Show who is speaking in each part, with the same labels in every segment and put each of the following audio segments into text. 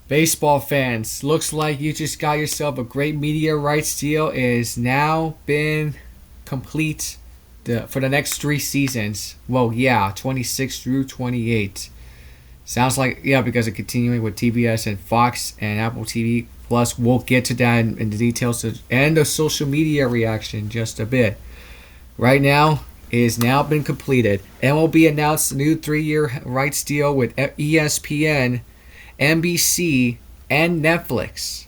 Speaker 1: Baseball fans, looks like you just got yourself a great media rights deal. It has now been complete for the next 3 seasons. Well, yeah, 26 through 28. Sounds like, yeah, because of continuing with TBS and Fox and Apple TV. Plus, we'll get to that in the details and the social media reaction in just a bit. Right now, it has now been completed. MLB announced a new 3-year rights deal with ESPN, NBC, and Netflix.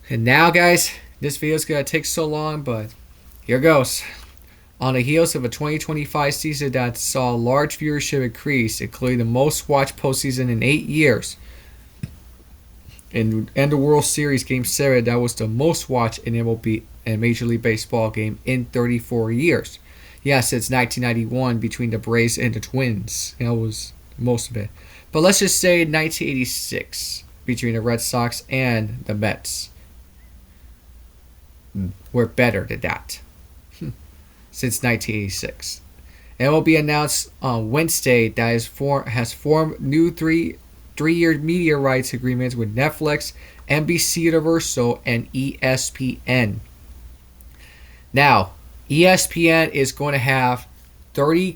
Speaker 1: And now, guys, this video is going to take so long, but here goes. On the heels of a 2025 season that saw a large viewership increase, including the most watched postseason in 8 years, and the World Series Game 7, that was the most watched in MLB and Major League Baseball game in 34 years. Yeah, since 1991 between the Braves and the Twins. That was most of it. But let's just say 1986 between the Red Sox and the Mets. We're better than that. Since 1986. MLB announced on Wednesday that it has formed new three-year media rights agreements with Netflix, NBCUniversal, and ESPN. Now, ESPN is going to have 30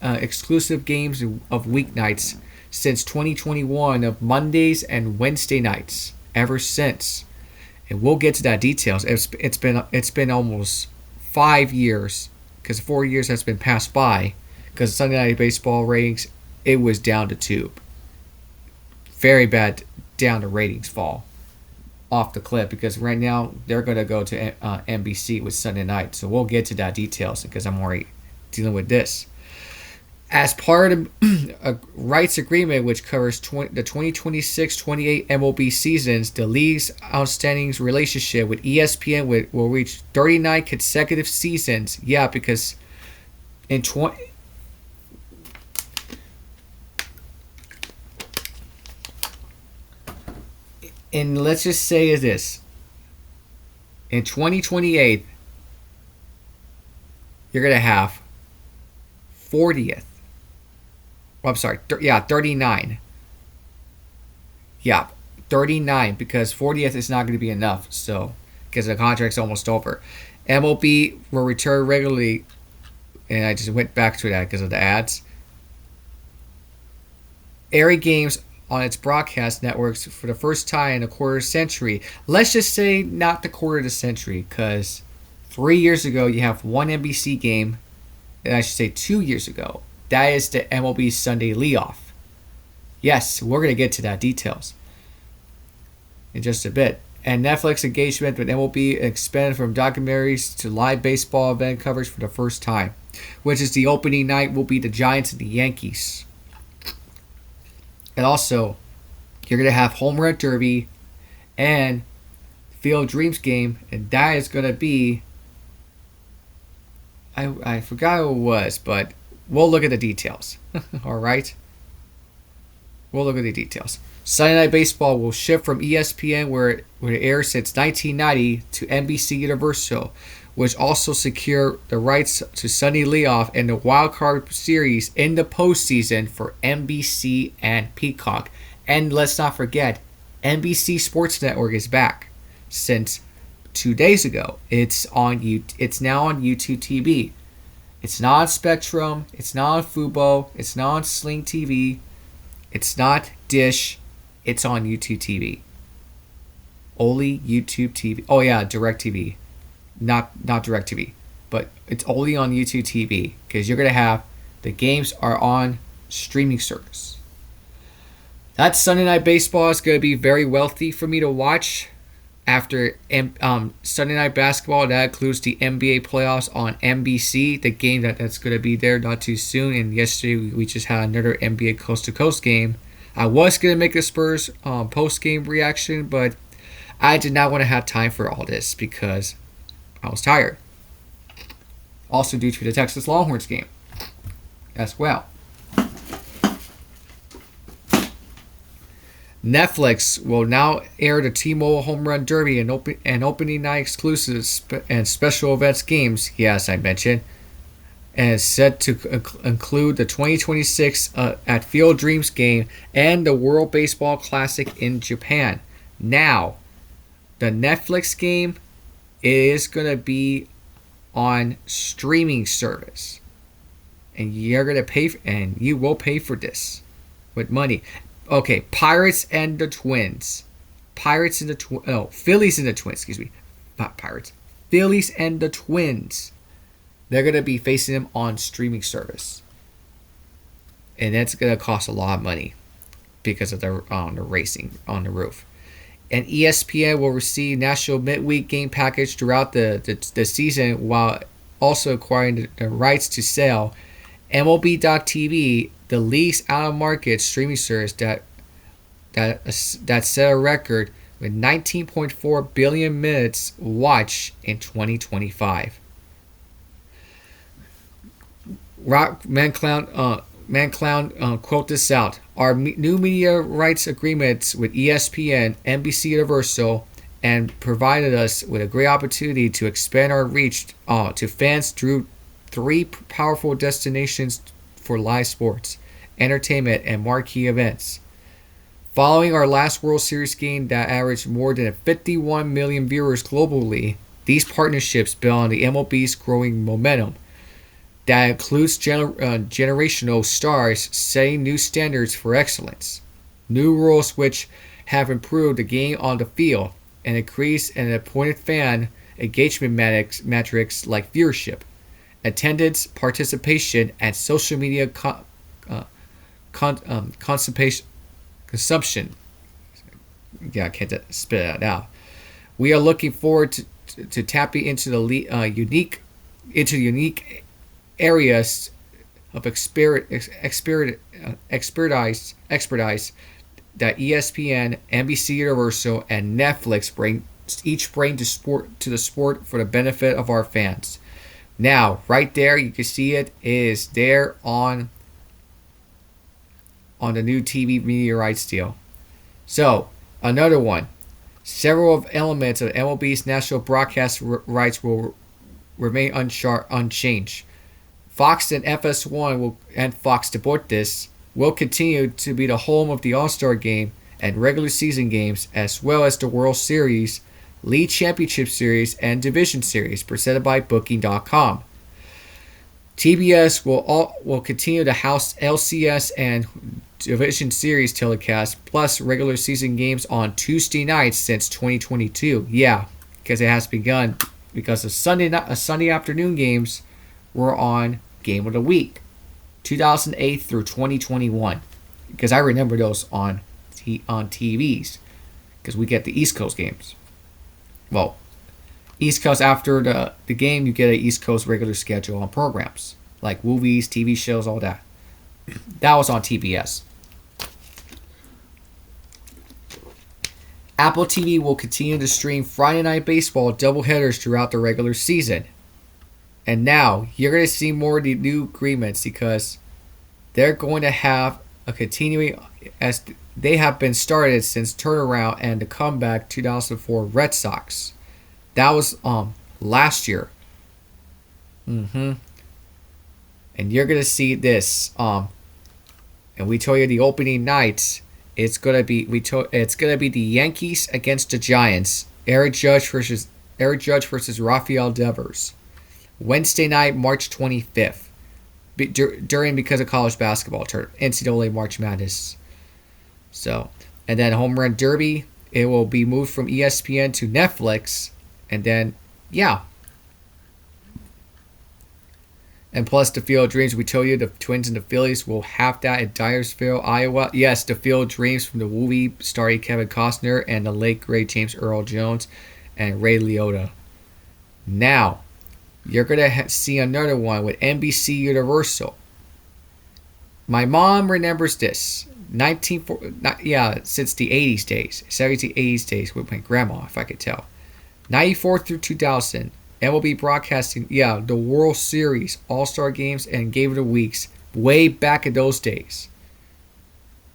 Speaker 1: exclusive games of weeknights since 2021 of Mondays and Wednesday nights ever since. And we'll get to that details. It's been almost 5 years, because 4 years has been passed by, because Sunday Night Baseball ratings, it was down to tube. Very bad down to ratings fall off the cliff, because right now they're going to go to NBC with Sunday night. So we'll get to that details because I'm already dealing with this. As part of a rights agreement which covers the 2026-28 MLB seasons, the league's outstanding relationship with ESPN will reach 39 consecutive seasons. Yeah, because in let's just say this. In 2028, you're going to have 40th. I'm sorry, 39. Yeah, 39, because 40th is not going to be enough, so, because the contract's almost over. MLB will return regularly, and I just went back to that because of the ads, airing games on its broadcast networks for the first time in a quarter century. Let's just say not the quarter of the century, because 3 years ago you have one NBC game, and I should say 2 years ago. That is the MLB Sunday layoff. Yes, we're going to get to that details in just a bit. And Netflix engagement with MLB expanded from documentaries to live baseball event coverage for the first time, which is the opening night will be the Giants and the Yankees. And also, you're going to have Home Run Derby and Field of Dreams game, and that is going to be, I forgot who it was, but we'll look at the details. All right? We'll look at the details. Sunday Night Baseball will shift from ESPN, where it airs since 1990, to NBCUniversal, which also secure the rights to Sunday Layoff and the Wild Card Series in the postseason for NBC and Peacock. And let's not forget, NBC Sports Network is back since 2 days ago. It's now on YouTube TV. It's not on Spectrum. It's not on Fubo. It's not on Sling TV. It's not Dish. It's on YouTube TV. Only YouTube TV. Oh yeah, DirecTV. Not DirecTV. But it's only on YouTube TV, because you're going to have the games are on streaming service. That Sunday Night Baseball is going to be very wealthy for me to watch. After Sunday Night Basketball, that includes the NBA playoffs on NBC, the game that's going to be there not too soon. And yesterday we just had another NBA coast-to-coast game. I was going to make a Spurs post-game reaction, but I did not want to have time for all this because I was tired. Also due to the Texas Longhorns game as well. Netflix will now air the T-Mobile Home Run Derby and opening night exclusives and special events games. Yes, I mentioned and is set to include the 2026 at Field Dreams game and the World Baseball Classic in Japan. Now, the Netflix game is going to be on streaming service, and you're going to pay and you will pay for this with money. Okay, Pirates and the Twins. Phillies and the Twins, excuse me. Not Pirates. Phillies and the Twins. They're going to be facing them on streaming service. And that's going to cost a lot of money because of the racing on the roof. And ESPN will receive national midweek game package throughout the season while also acquiring the rights to sell MLB.TV, the least out-of-market streaming service that set a record with 19.4 billion minutes watched in 2025. Rock Man Clown, quote this out. Our new media rights agreements with ESPN, NBCUniversal, and provided us with a great opportunity to expand our reach to fans through 3 powerful destinations for live sports, entertainment, and marquee events. Following our last World Series game that averaged more than 51 million viewers globally, these partnerships build on the MLB's growing momentum. That includes generational stars setting new standards for excellence, new rules which have improved the game on the field, and increased and appointed fan engagement metrics like viewership, attendance, participation, and social media consumption. Yeah, I can't spit it out. We are looking forward to tapping into the unique areas of expertise that ESPN, NBCUniversal, and Netflix bring to the sport for the benefit of our fans. Now, right there, you can see it is there on the new TV media rights deal. So, another one. Several of elements of MLB's national broadcast rights will remain unchanged. Fox and FS1 and Fox Deportes will continue to be the home of the All-Star Game and regular season games, as well as the World Series, League Championship Series, and Division Series presented by Booking.com. TBS will continue to house LCS and Division Series telecasts, plus regular season games on Tuesday nights since 2022. Yeah, because it has begun. Because the Sunday afternoon games were on Game of the Week, 2008 through 2021. Because I remember those on TVs. Because we get the East Coast games. Well, East Coast after the game, you get an East Coast regular schedule on programs. Like movies, TV shows, all that. That was on TBS. Apple TV will continue to stream Friday Night Baseball doubleheaders throughout the regular season. And now, you're going to see more of the new agreements because they're going to have a continuing, as they have been started since turnaround and the comeback 2004 Red Sox. That was last year. And you're going to see this. And we told you the opening night. It's gonna be the Yankees against the Giants. Eric Judge versus Rafael Devers. Wednesday night, March 25th. Because of college basketball tournament, NCAA March Madness. So, and then Home Run Derby, it will be moved from ESPN to Netflix, and then And plus the Field of Dreams, we told you the Twins and the Phillies will have that in Dyersville, Iowa. Yes, the Field of Dreams from the movie starring Kevin Costner and the late great James Earl Jones and Ray Liotta. Now, you're going to see another one with NBCUniversal. My mom remembers this. Since the 80s days, 70s, 80s days with my grandma, if I could tell. 94 through 2000. MLB broadcasting, the World Series, All-Star Games, and Game of the Weeks way back in those days.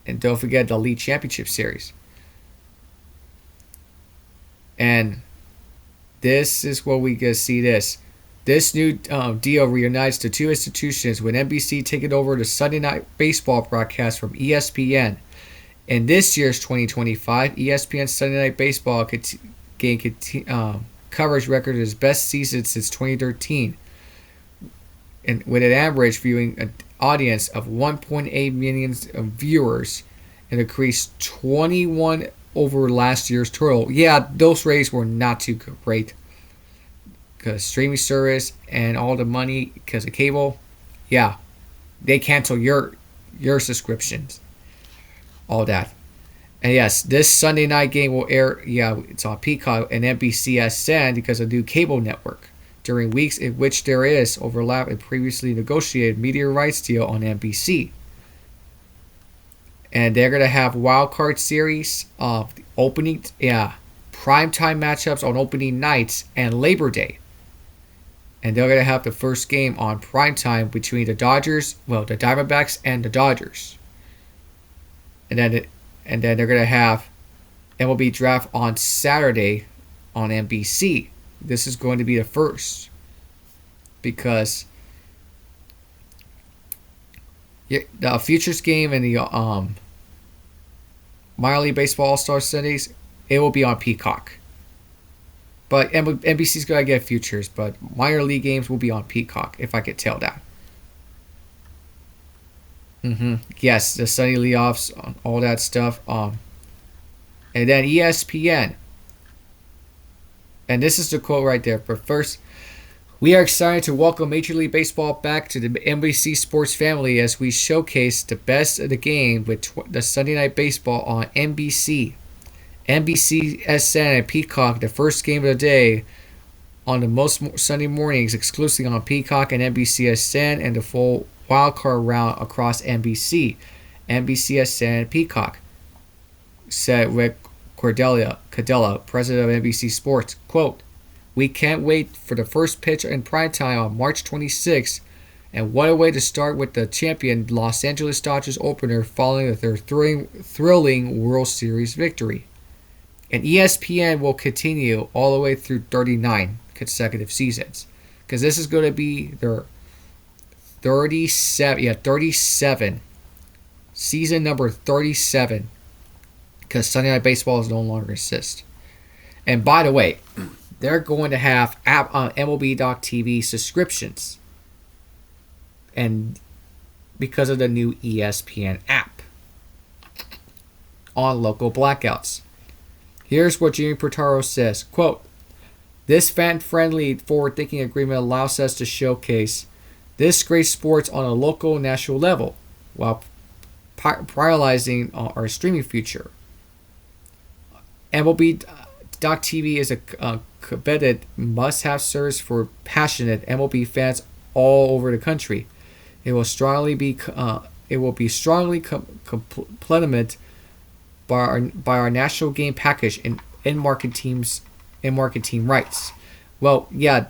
Speaker 1: And don't forget the League Championship Series. And this is where we get to see this. This new deal reunites the two institutions, with NBC taking over the Sunday Night Baseball broadcast from ESPN. In this year's 2025, ESPN's Sunday Night Baseball coverage record is best season since 2013, and with an average viewing audience of 1.8 million viewers, and increased 21 over last year's total. Yeah, those ratings were not too great because streaming service and all the money because of cable. Yeah, they cancel your subscriptions, all that. And yes, this Sunday night game will air. Yeah, it's on Peacock and NBCSN because of the new cable network during weeks in which there is overlap in previously negotiated media rights deal on NBC. And they're gonna have wild card series of the opening, primetime matchups on opening nights and Labor Day. And they're gonna have the first game on primetime between the Diamondbacks and the Dodgers. And then they're gonna have MLB draft on Saturday on NBC. This is going to be the first because the Futures game and the Minor League Baseball All-Star Sundays, it will be on Peacock. But NBC's going to get Futures, but minor league games will be on Peacock, if I could tell that. Yes, the Sunday leadoffs, all that stuff. And then ESPN. And this is the quote right there. But first, we are excited to welcome Major League Baseball back to the NBC Sports family as we showcase the best of the game with the Sunday Night Baseball on NBC, NBCSN, and Peacock. The first game of the day on the most Sunday mornings exclusively on Peacock and NBCSN, and the full wildcard round across NBC, NBCSN, and Peacock, said Rick Cadella, president of NBC Sports. Quote, "We can't wait for the first pitch in primetime on March 26th, and what a way to start with the champion Los Angeles Dodgers opener following their thrilling World Series victory." And ESPN will continue all the way through 39 consecutive seasons, because this is going to be their 37, season number 37, because Sunday Night Baseball is no longer exist. And by the way, they're going to have MLB.TV subscriptions, and because of the new ESPN app on local blackouts. Here's what Jimmy Portaro says, quote, "This fan-friendly, forward-thinking agreement allows us to showcase this great sports on a local and national level while prioritizing our streaming future. MLB.TV is a coveted must-have service for passionate MLB fans all over the country. It will be strongly complemented by our national game package and in-market team rights." Well, yeah,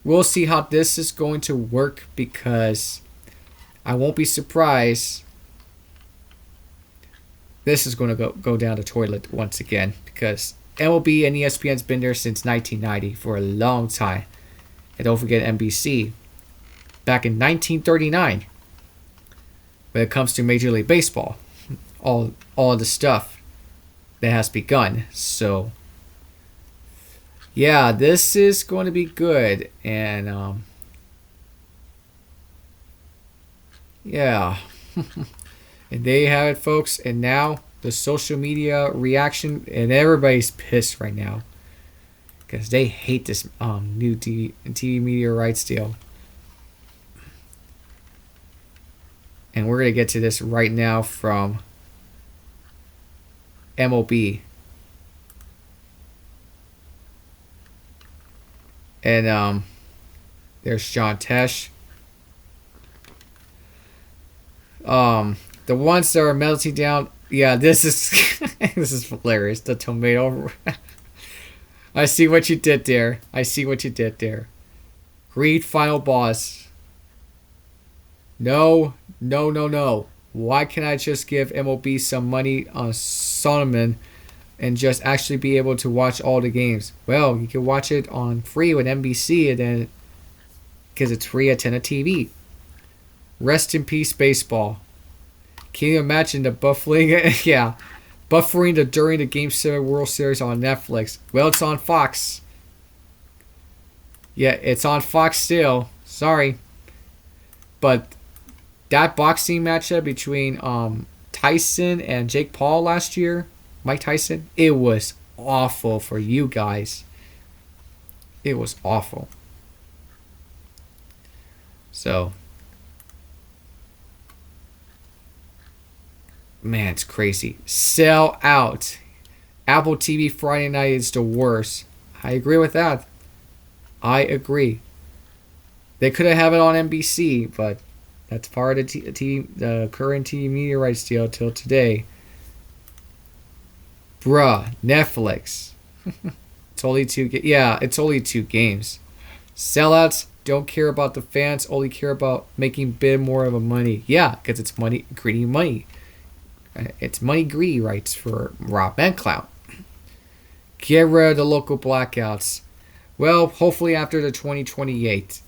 Speaker 1: we'll see how this is going to work, because I won't be surprised this is going to go down the toilet once again, because MLB and ESPN's been there since 1990 for a long time. And don't forget NBC back in 1939 when it comes to Major League Baseball. All the stuff that has begun. So yeah, this is going to be good. And yeah. And there you have it, folks. And now the social media reaction, and everybody's pissed right now because they hate this new TV media rights deal. And we're going to get to this right now from MLB. And there's John Tesh. The ones that are melting down. Yeah, this is this is hilarious. The tomato. I see what you did there. Read final boss. No. Why can't I just give MLB some money on Solomon and just actually be able to watch all the games. Well, you can watch it on free with NBC, and then because it's free at 10 a TV. Rest in peace, baseball. Can you imagine the buffering? Yeah, buffering during the Game 7 World Series on Netflix. Well, it's on Fox. Yeah, it's on Fox still. Sorry. But that boxing matchup between Tyson and Jake Paul last year, Mike Tyson, it was awful for you guys. It was awful. So, man, it's crazy. Sell out. Apple TV Friday night is the worst. I agree with that. I agree. They could have it on NBC, but that's part of the current TV media rights deal till today. Bruh, Netflix. It's only it's only 2 games. Sellouts don't care about the fans, only care about making a bit more of a money. Yeah, because it's money, greedy money. It's money greedy rights for Rob and Clout. Get rid of the local blackouts. Well, hopefully after the 2028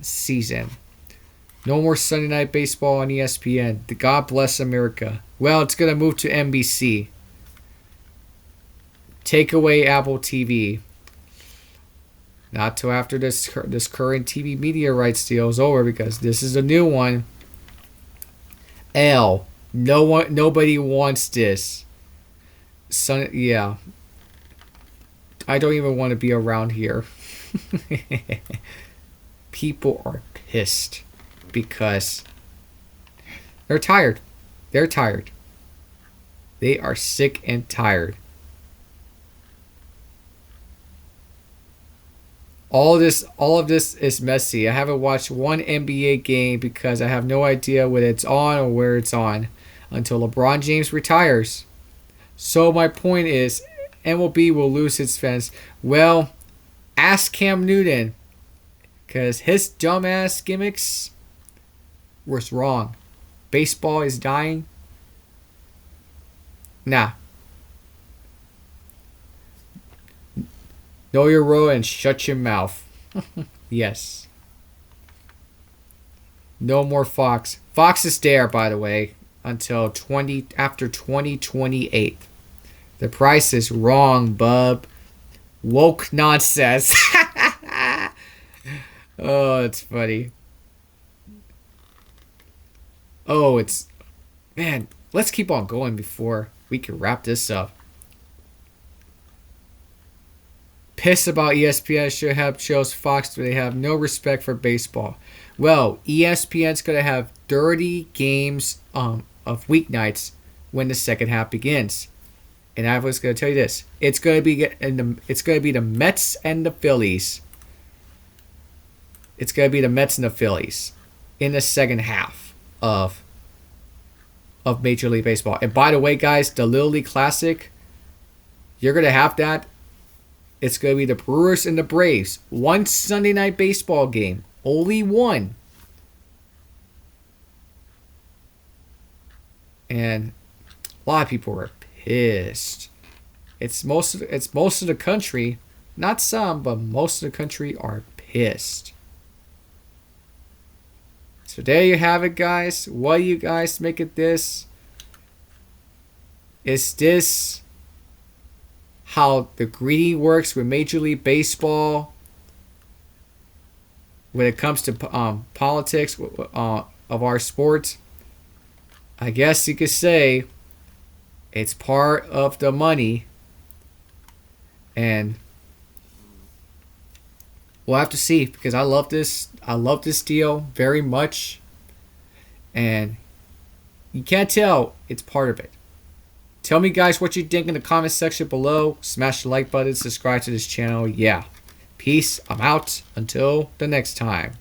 Speaker 1: season. No more Sunday Night Baseball on ESPN. God bless America. Well, it's going to move to NBC. Take away Apple TV. Not till after this current TV media rights deal is over, because this is a new one. Nobody wants this. Yeah. I don't even want to be around here. People are pissed because they're tired. They're tired. They are sick and tired. All of this is messy. I haven't watched one NBA game because I have no idea when it's on or where it's on until LeBron James retires. So my point is, MLB will lose its fans. Well, ask Cam Newton, because his dumbass gimmicks was wrong. Baseball is dying. Nah. Know your role and shut your mouth. Yes. No more Fox. Fox is there, by the way, until after 2028. The price is wrong, bub. Woke nonsense. Oh, it's funny. Oh, man, let's keep on going before we can wrap this up. Pissed about ESPN should have chose Fox, but they have no respect for baseball. Well, ESPN's going to have 30 games of weeknights when the second half begins. And I was going to tell you this. It's going to be the Mets and the Phillies. It's going to be the Mets and the Phillies in the second half of Major League Baseball. And by the way, guys, the Little League Classic, you're going to have that. It's going to be the Brewers and the Braves. One Sunday Night Baseball game. Only one. And a lot of people were pissed. It's most of the country. Not some, but most of the country are pissed. So there you have it, guys. What do you guys make of this? Is this how the greedy works with Major League Baseball when it comes to politics of our sport? I guess you could say it's part of the money, and we'll have to see, because I love this deal very much, and you can't tell it's part of it. Tell me, guys, what you think in the comment section below. Smash the like button, subscribe to this channel. Yeah. Peace. I'm out. Until the next time.